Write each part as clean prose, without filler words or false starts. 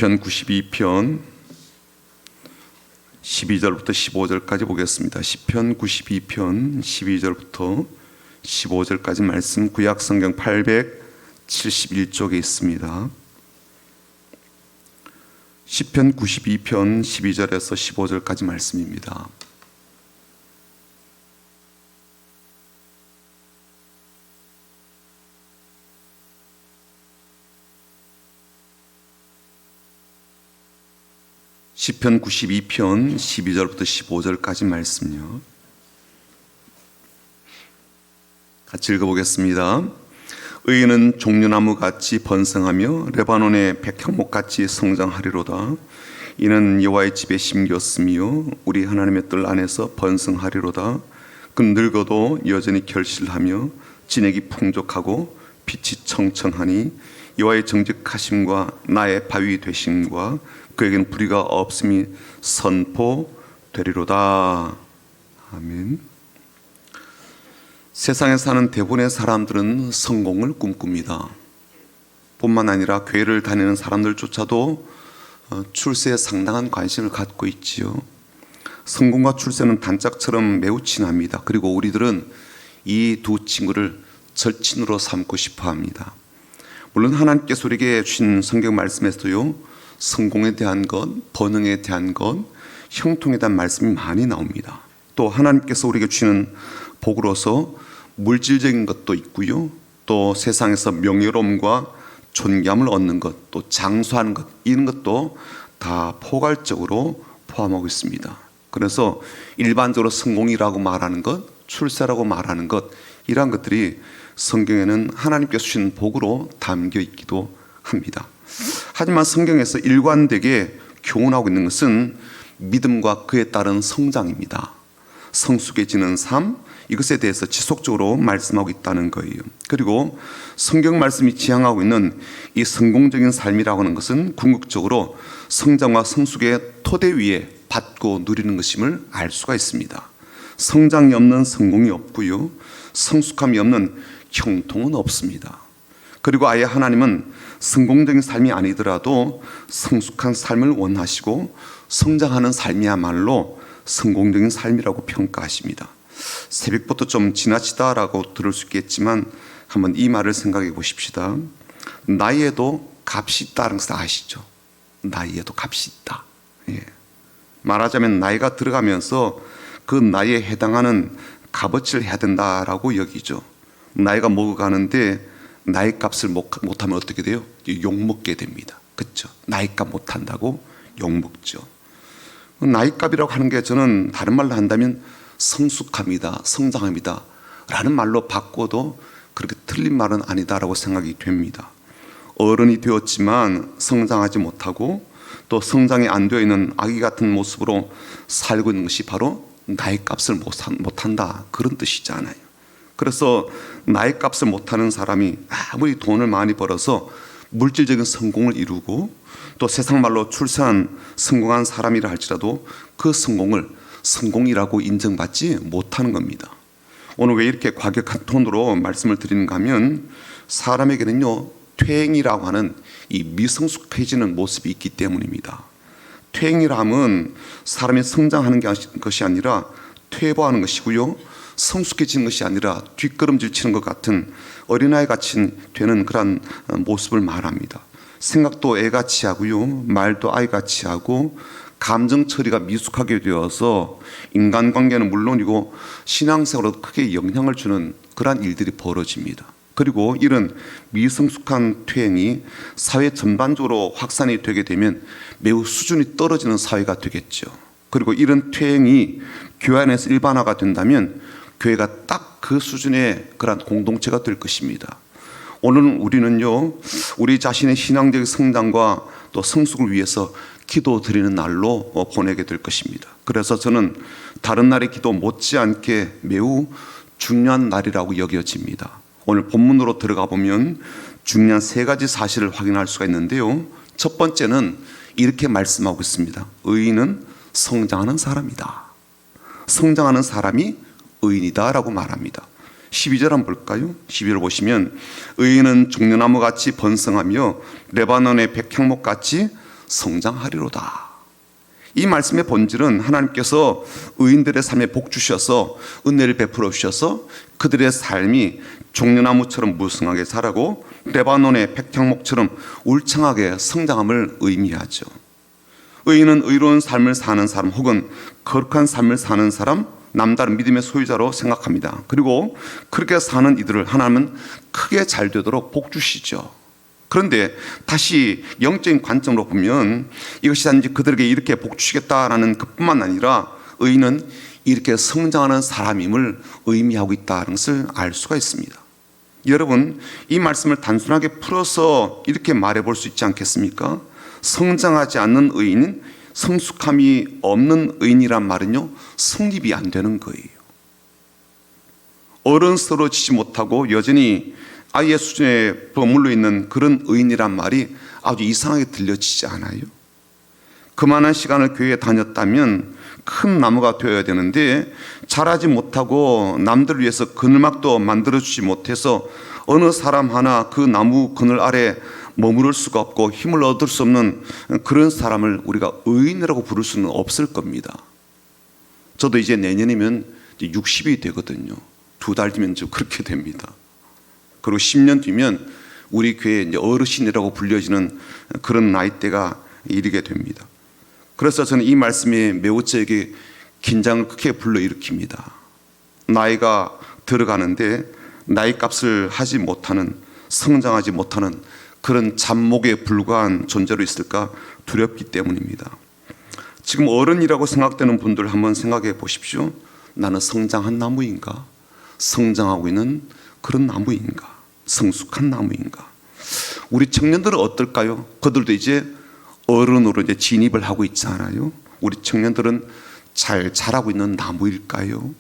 시편 92편 12절부터 15절까지 보겠습니다. 시편 92편 12절부터 15절까지 말씀, 구약 성경 871쪽에 있습니다. 시편 92편 12절에서 15절까지 말씀입니다. 시편 92편 12절부터 15절까지 말씀요. 같이 읽어보겠습니다. 의인은 종려나무같이 번성하며 레바논의 백향목같이 성장하리로다. 이는 여호와의 집에 심겼으며 우리 하나님의 뜰 안에서 번성하리로다. 그 늙어도 여전히 결실하며 진액이 풍족하고 빛이 청청하니 여호와의 정직하심과 나의 바위 되심과 그에게는 불의가 없음이 선포되리로다. 아멘. 세상에 사는 대부분의 사람들은 성공을 꿈꿉니다. 뿐만 아니라 교회를 다니는 사람들조차도 출세에 상당한 관심을 갖고 있지요. 성공과 출세는 단짝처럼 매우 친합니다. 그리고 우리들은 이 두 친구를 절친으로 삼고 싶어 합니다. 물론 하나님께서 우리에게 주신 성경 말씀에서도요, 성공에 대한 것, 번영에 대한 것, 형통에 대한 말씀이 많이 나옵니다. 또 하나님께서 우리에게 주시는 복으로서 물질적인 것도 있고요, 또 세상에서 명예로움과 존귀함을 얻는 것, 또 장수하는 것, 이런 것도 다 포괄적으로 포함하고 있습니다. 그래서 일반적으로 성공이라고 말하는 것, 출세라고 말하는 것, 이러한 것들이 성경에는 하나님께서 주신 복으로 담겨 있기도 합니다. 하지만 성경에서 일관되게 교훈하고 있는 것은 믿음과 그에 따른 성장입니다. 성숙해지는 삶, 이것에 대해서 지속적으로 말씀하고 있다는 거예요. 그리고 성경 말씀이 지향하고 있는 이 성공적인 삶이라고 하는 것은 궁극적으로 성장과 성숙의 토대 위에 받고 누리는 것임을 알 수가 있습니다. 성장이 없는 성공이 없고요, 성숙함이 없는 형통은 없습니다. 그리고 아예 하나님은 성공적인 삶이 아니더라도 성숙한 삶을 원하시고 성장하는 삶이야말로 성공적인 삶이라고 평가하십니다. 새벽부터 좀 지나치다라고 들을 수 있겠지만 한번 이 말을 생각해 보십시다. 나이에도 값이 있다는 것을 아시죠? 나이에도 값이 있다. 예. 말하자면 나이가 들어가면서 그 나이에 해당하는 값어치를 해야 된다라고 여기죠. 나이가 먹어가는데 나이 값을 못하면 어떻게 돼요? 욕먹게 됩니다. 그렇죠? 나이 값 못한다고 욕먹죠. 나이 값이라고 하는 게 저는 다른 말로 한다면 성숙함이다, 성장함이다 라는 말로 바꿔도 그렇게 틀린 말은 아니다라고 생각이 됩니다. 어른이 되었지만 성장하지 못하고 또 성장이 안 되어 있는 아기 같은 모습으로 살고 있는 것이 바로 나이 값을 못한다, 그런 뜻이잖아요. 그래서 나이 값을 못하는 사람이 아무리 돈을 많이 벌어서 물질적인 성공을 이루고 또 세상 말로 출세한 성공한 사람이라 할지라도 그 성공을 성공이라고 인정받지 못하는 겁니다. 오늘 왜 이렇게 과격한 톤으로 말씀을 드리는가 하면 사람에게는요, 퇴행이라고 하는 이 미성숙해지는 모습이 있기 때문입니다. 퇴행이라 하면 사람이 성장하는 것이 아니라 퇴보하는 것이고요, 성숙해지는 것이 아니라 뒷걸음질 치는 것 같은 어린아이 같이 되는 그런 모습을 말합니다. 생각도 애같이 하고요, 말도 아이같이 하고 감정 처리가 미숙하게 되어서 인간관계는 물론이고 신앙생활에도 크게 영향을 주는 그런 일들이 벌어집니다. 그리고 이런 미성숙한 퇴행이 사회 전반적으로 확산이 되게 되면 매우 수준이 떨어지는 사회가 되겠죠. 그리고 이런 퇴행이 교회 안에서 일반화가 된다면 교회가 딱 그 수준의 그런 공동체가 될 것입니다. 오늘 우리는요, 우리 자신의 신앙적 성장과 또 성숙을 위해서 기도 드리는 날로 보내게 될 것입니다. 그래서 저는 다른 날의 기도 못지않게 매우 중요한 날이라고 여겨집니다. 오늘 본문으로 들어가 보면 중요한 세 가지 사실을 확인할 수가 있는데요, 첫 번째는 이렇게 말씀하고 있습니다. 의인은 성장하는 사람이다. 성장하는 사람이 의인이다 라고 말합니다. 12절 한번 볼까요? 12절 보시면 의인은 종려나무같이 번성하며 레바논의 백향목같이 성장하리로다. 이 말씀의 본질은 하나님께서 의인들의 삶에 복 주셔서 은혜를 베풀어 주셔서 그들의 삶이 종려나무처럼 무성하게 자라고 레바논의 백향목처럼 울창하게 성장함을 의미하죠. 의인은 의로운 삶을 사는 사람 혹은 거룩한 삶을 사는 사람, 남다른 믿음의 소유자로 생각합니다. 그리고 그렇게 사는 이들을 하나님은 크게 잘 되도록 복 주시죠. 그런데 다시 영적인 관점으로 보면 이것이 단지 그들에게 이렇게 복 주시겠다라는 것뿐만 아니라 의인은 이렇게 성장하는 사람임을 의미하고 있다는 것을 알 수가 있습니다. 여러분, 이 말씀을 단순하게 풀어서 이렇게 말해볼 수 있지 않겠습니까? 성장하지 않는 의인은 성숙함이 없는 의인이란 말은요, 성립이 안 되는 거예요. 어른스러워지지 못하고 여전히 아이의 수준에 머물러 있는 그런 의인이란 말이 아주 이상하게 들려지지 않아요? 그만한 시간을 교회에 다녔다면 큰 나무가 되어야 되는데 자라지 못하고 남들을 위해서 그늘막도 만들어주지 못해서 어느 사람 하나 그 나무 그늘 아래 머무를 수가 없고 힘을 얻을 수 없는 그런 사람을 우리가 의인이라고 부를 수는 없을 겁니다. 저도 이제 내년이면 60이 되거든요. 2달 뒤면 좀 그렇게 됩니다. 그리고 10년 뒤면 우리 교회에 이제 어르신이라고 불려지는 그런 나이대가 이르게 됩니다. 그래서 저는 이 말씀이 매우 저에게 긴장을 크게 불러일으킵니다. 나이가 들어가는데 나이 값을 하지 못하는, 성장하지 못하는 그런 잡목에 불과한 존재로 있을까 두렵기 때문입니다. 지금 어른이라고 생각되는 분들 한번 생각해 보십시오. 나는 성장한 나무인가? 성장하고 있는 그런 나무인가? 성숙한 나무인가? 우리 청년들은 어떨까요? 그들도 이제 어른으로 이제 진입을 하고 있잖아요. 우리 청년들은 잘 자라고 있는 나무일까요?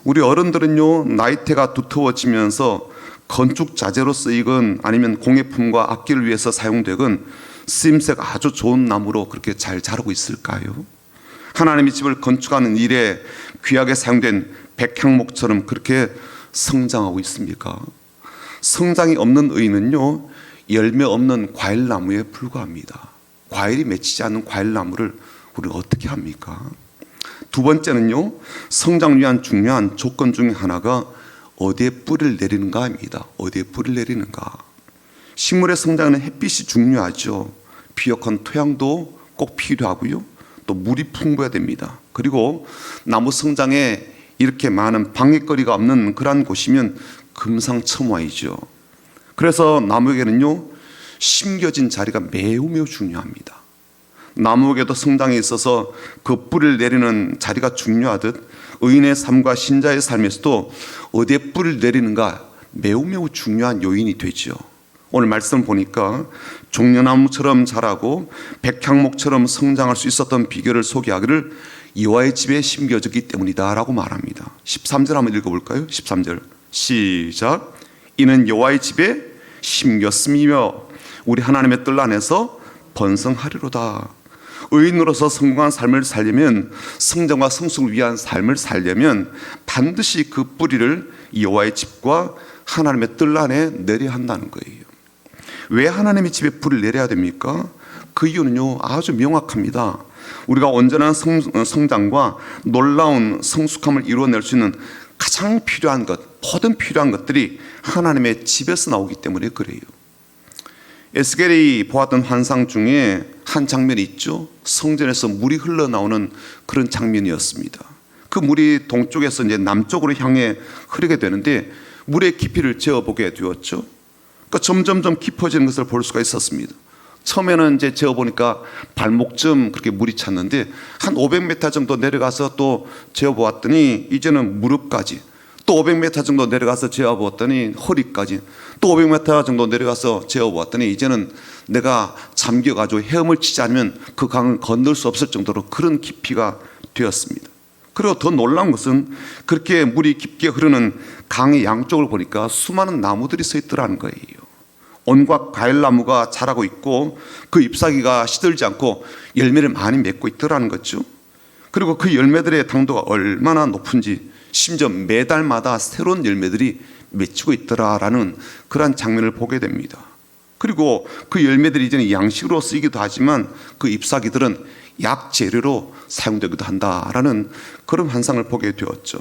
우리 어른들은요, 나이대가 두터워지면서 건축 자재로 쓰이건 아니면 공예품과 악기를 위해서 사용되건 쓰임새가 아주 좋은 나무로 그렇게 잘 자라고 있을까요? 하나님의 집을 건축하는 일에 귀하게 사용된 백향목처럼 그렇게 성장하고 있습니까? 성장이 없는 의인은요, 열매 없는 과일나무에 불과합니다. 과일이 맺히지 않는 과일나무를 우리가 어떻게 합니까? 두 번째는요, 성장 위한 중요한 조건 중에 하나가 어디에 뿌리를 내리는가입니다. 어디에 뿌리를 내리는가. 식물의 성장에는 햇빛이 중요하죠. 비옥한 토양도 꼭 필요하고요. 또 물이 풍부해야 됩니다. 그리고 나무 성장에 이렇게 많은 방해거리가 없는 그러한 곳이면 금상첨화이죠. 그래서 나무에게는요, 심겨진 자리가 매우 중요합니다. 나무에게도 성장에 있어서 그 뿌리를 내리는 자리가 중요하듯 의인의 삶과 신자의 삶에서도 어디에 뿌리를 내리는가 매우 중요한 요인이 되죠. 오늘 말씀 보니까 종려나무처럼 자라고 백향목처럼 성장할 수 있었던 비결을 소개하기를 여호와의 집에 심겨졌기 때문이다 라고 말합니다. 13절 한번 읽어볼까요? 13절 시작. 이는 여호와의 집에 심겼음이며 우리 하나님의 뜰 안에서 번성하리로다. 의인으로서 성공한 삶을 살려면, 성장과 성숙을 위한 삶을 살려면 반드시 그 뿌리를 여호와의 집과 하나님의 뜰 안에 내려야 한다는 거예요. 왜 하나님의 집에 뿌리를 내려야 됩니까? 그 이유는요, 아주 명확합니다. 우리가 온전한 성장과 놀라운 성숙함을 이루어낼 수 있는 가장 필요한 것, 모든 필요한 것들이 하나님의 집에서 나오기 때문에 그래요. 에스겔이 보았던 환상 중에 한 장면이 있죠. 성전에서 물이 흘러나오는 그런 장면이었습니다. 그 물이 동쪽에서 이제 남쪽으로 향해 흐르게 되는데 물의 깊이를 재어보게 되었죠. 그러니까 점점 깊어지는 것을 볼 수가 있었습니다. 처음에는 이제 재어보니까 발목쯤 그렇게 물이 찼는데 한 500m 정도 내려가서 또 재어보았더니 이제는 무릎까지, 또 500m 정도 내려가서 재어보았더니 허리까지, 또 500m 정도 내려가서 재어보았더니 이제는 내가 잠겨가지고 헤엄을 치지 않으면 그 강을 건널 수 없을 정도로 그런 깊이가 되었습니다. 그리고 더 놀라운 것은 그렇게 물이 깊게 흐르는 강의 양쪽을 보니까 수많은 나무들이 서 있더라는 거예요. 온갖 과일나무가 자라고 있고 그 잎사귀가 시들지 않고 열매를 많이 맺고 있더라는 거죠. 그리고 그 열매들의 당도가 얼마나 높은지 심지어 매달마다 새로운 열매들이 맺히고 있더라라는 그러한 장면을 보게 됩니다. 그리고 그 열매들이 이제는 양식으로 쓰이기도 하지만 그 잎사귀들은 약 재료로 사용되기도 한다라는 그런 환상을 보게 되었죠.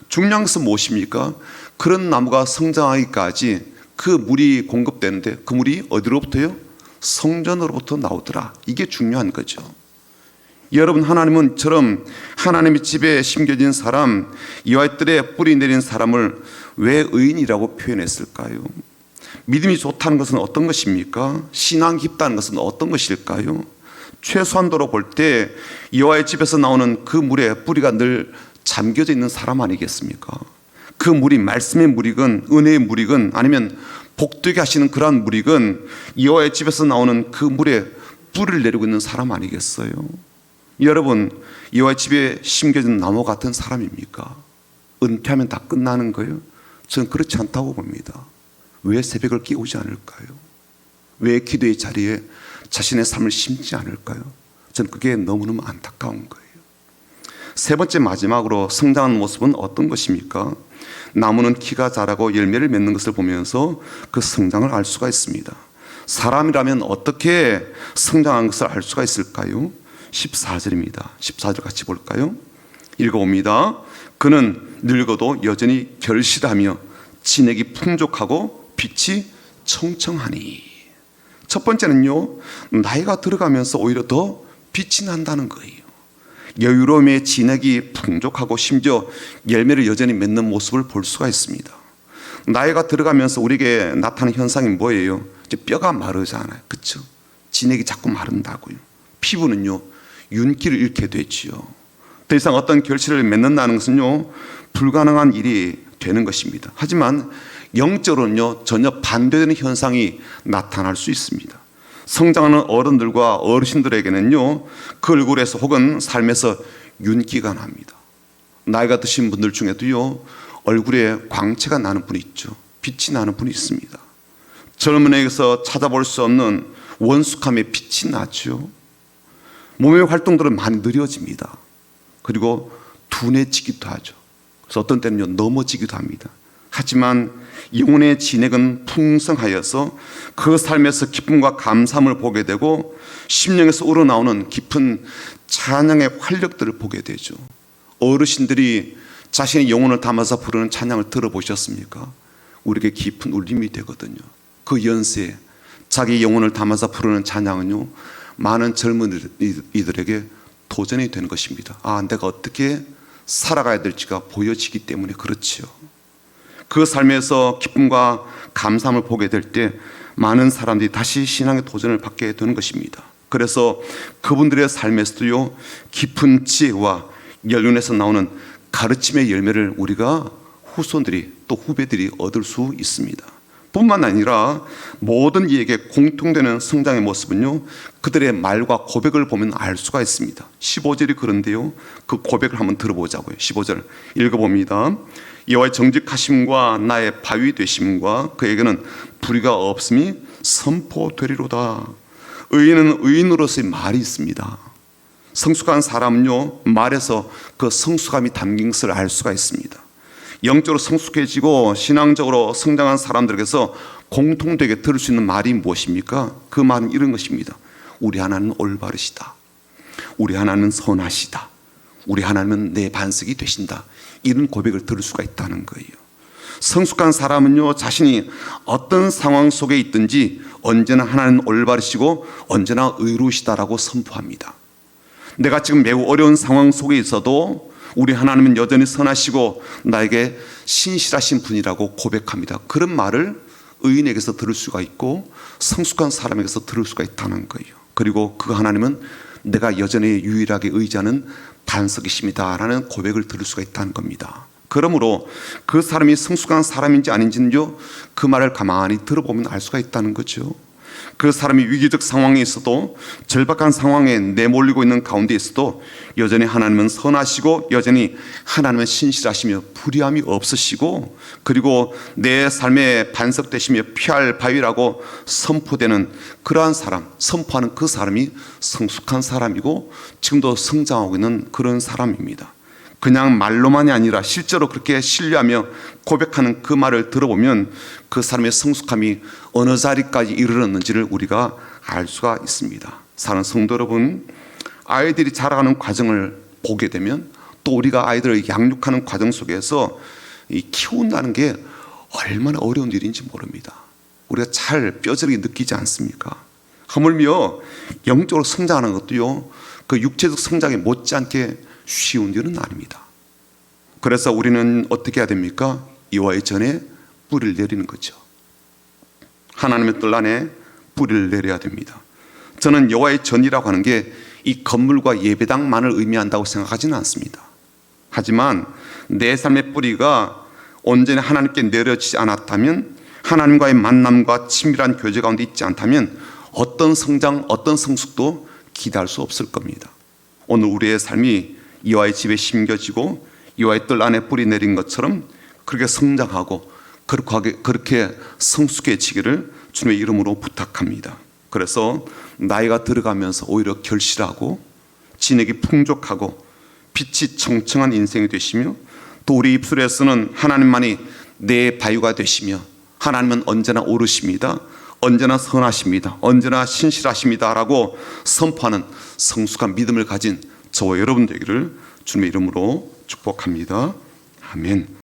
중요한 것은 무엇입니까? 그런 나무가 성장하기까지 그 물이 공급되는데 그 물이 어디로부터요? 성전으로부터 나오더라. 이게 중요한 거죠. 여러분, 하나님은처럼 하나님의 집에 심겨진 사람, 이와 뜰에 뿌리 내린 사람을 왜 의인이라고 표현했을까요? 믿음이 좋다는 것은 어떤 것입니까? 신앙이 깊다는 것은 어떤 것일까요? 최소한도로 볼 때 여호와의 집에서 나오는 그 물에 뿌리가 늘 잠겨져 있는 사람 아니겠습니까? 그 물이 말씀의 물이건 은혜의 물이건 아니면 복되게 하시는 그러한 물이건 여호와의 집에서 나오는 그 물에 뿌리를 내리고 있는 사람 아니겠어요? 여러분, 여호와의 집에 심겨진 나무 같은 사람입니까? 은퇴하면 다 끝나는 거예요? 저는 그렇지 않다고 봅니다. 왜 새벽을 깨우지 않을까요? 왜 기도의 자리에 자신의 삶을 심지 않을까요? 저는 그게 너무너무 안타까운 거예요. 세 번째, 마지막으로 성장하는 모습은 어떤 것입니까? 나무는 키가 자라고 열매를 맺는 것을 보면서 그 성장을 알 수가 있습니다. 사람이라면 어떻게 성장한 것을 알 수가 있을까요? 14절입니다. 14절 같이 볼까요? 읽어봅니다. 그는 늙어도 여전히 결실하며 진액이 풍족하고 빛이 청청하니. 첫 번째는요, 나이가 들어가면서 오히려 더 빛이 난다는 거예요. 여유로움의 진액이 풍족하고 심지어 열매를 여전히 맺는 모습을 볼 수가 있습니다. 나이가 들어가면서 우리에게 나타나는 현상이 뭐예요? 이제 뼈가 마르잖아요. 그렇죠? 진액이 자꾸 마른다고요. 피부는요, 윤기를 잃게 되지요. 더 이상 어떤 결실을 맺는다는 것은요, 불가능한 일이 되는 것입니다. 하지만 영적으로는요, 전혀 반대되는 현상이 나타날 수 있습니다. 성장하는 어른들과 어르신들에게는요, 그 얼굴에서 혹은 삶에서 윤기가 납니다. 나이가 드신 분들 중에도요, 얼굴에 광채가 나는 분이 있죠. 빛이 나는 분이 있습니다. 젊은이에게서 찾아볼 수 없는 원숙함의 빛이 나죠. 몸의 활동들은 많이 느려집니다. 그리고 둔해지기도 하죠. 그래서 어떤 때는요, 넘어지기도 합니다. 하지만 영혼의 진액은 풍성하여서 그 삶에서 기쁨과 감사함을 보게 되고 심령에서 우러나오는 깊은 찬양의 활력들을 보게 되죠. 어르신들이 자신의 영혼을 담아서 부르는 찬양을 들어보셨습니까? 우리에게 깊은 울림이 되거든요. 그 연세에 자기 영혼을 담아서 부르는 찬양은요, 많은 젊은이들에게 도전이 되는 것입니다. 아, 내가 어떻게 살아가야 될지가 보여지기 때문에 그렇지요. 그 삶에서 기쁨과 감사함을 보게 될 때 많은 사람들이 다시 신앙의 도전을 받게 되는 것입니다. 그래서 그분들의 삶에서도요, 깊은 지혜와 연륜에서 나오는 가르침의 열매를 우리가 후손들이 또 후배들이 얻을 수 있습니다. 뿐만 아니라 모든 이에게 공통되는 성장의 모습은요, 그들의 말과 고백을 보면 알 수가 있습니다. 15절이 그런데요, 그 고백을 한번 들어보자고요. 15절 읽어봅니다. 여호와의 정직하심과 나의 바위 되심과 그에게는 불의가 없음이 선포되리로다. 의인은 의인으로서의 말이 있습니다. 성숙한 사람은요, 말에서 그 성숙함이 담긴 것을 알 수가 있습니다. 영적으로 성숙해지고 신앙적으로 성장한 사람들에게서 공통되게 들을 수 있는 말이 무엇입니까? 그 말은 이런 것입니다. 우리 하나님은 올바르시다. 우리 하나님은 선하시다. 우리 하나님은 내 반석이 되신다. 이런 고백을 들을 수가 있다는 거예요. 성숙한 사람은요, 자신이 어떤 상황 속에 있든지 언제나 하나님은 올바르시고 언제나 의로우시다라고 선포합니다. 내가 지금 매우 어려운 상황 속에 있어도 우리 하나님은 여전히 선하시고 나에게 신실하신 분이라고 고백합니다. 그런 말을 의인에게서 들을 수가 있고 성숙한 사람에게서 들을 수가 있다는 거예요. 그리고 그 하나님은 내가 여전히 유일하게 의지하는 반석이십니다라는 고백을 들을 수가 있다는 겁니다. 그러므로 그 사람이 성숙한 사람인지 아닌지는요, 그 말을 가만히 들어보면 알 수가 있다는 거죠. 그 사람이 위기적 상황에 있어도, 절박한 상황에 내몰리고 있는 가운데 있어도 여전히 하나님은 선하시고 여전히 하나님은 신실하시며 불의함이 없으시고, 그리고 내 삶의 반석 되시며 피할 바위라고 선포되는 그러한 사람, 선포하는 그 사람이 성숙한 사람이고 지금도 성장하고 있는 그런 사람입니다. 그냥 말로만이 아니라 실제로 그렇게 신뢰하며 고백하는 그 말을 들어보면 그 사람의 성숙함이 어느 자리까지 이르렀는지를 우리가 알 수가 있습니다. 사랑하는 성도 여러분, 아이들이 자라가는 과정을 보게 되면 또 우리가 아이들을 양육하는 과정 속에서 이 키운다는 게 얼마나 어려운 일인지 모릅니다. 우리가 잘 뼈저리게 느끼지 않습니까? 하물며 영적으로 성장하는 것도요, 그 육체적 성장에 못지않게 쉬운 일은 아닙니다. 그래서 우리는 어떻게 해야 됩니까? 여호와의 전에 뿌리를 내리는 거죠. 하나님의 뜰 안에 뿌리를 내려야 됩니다. 저는 여호와의 전이라고 하는 게 이 건물과 예배당만을 의미한다고 생각하지는 않습니다. 하지만 내 삶의 뿌리가 온전히 하나님께 내려지지 않았다면, 하나님과의 만남과 친밀한 교제 가운데 있지 않다면 어떤 성장, 어떤 성숙도 기대할 수 없을 겁니다. 오늘 우리의 삶이 여호와의 집에 심겨지고 여호와의 뜰 안에 뿌리 내린 것처럼 그렇게 성장하고 그렇게 성숙해지기를 주님의 이름으로 부탁합니다. 그래서 나이가 들어가면서 오히려 결실하고 진액이 풍족하고 빛이 청청한 인생이 되시며, 또 우리 입술에서는 하나님만이 내 바위가 되시며 하나님은 언제나 옳으십니다, 언제나 선하십니다, 언제나 신실하십니다 라고 선포하는 성숙한 믿음을 가진 저와 여러분 되기를 주님의 이름으로 축복합니다. 아멘.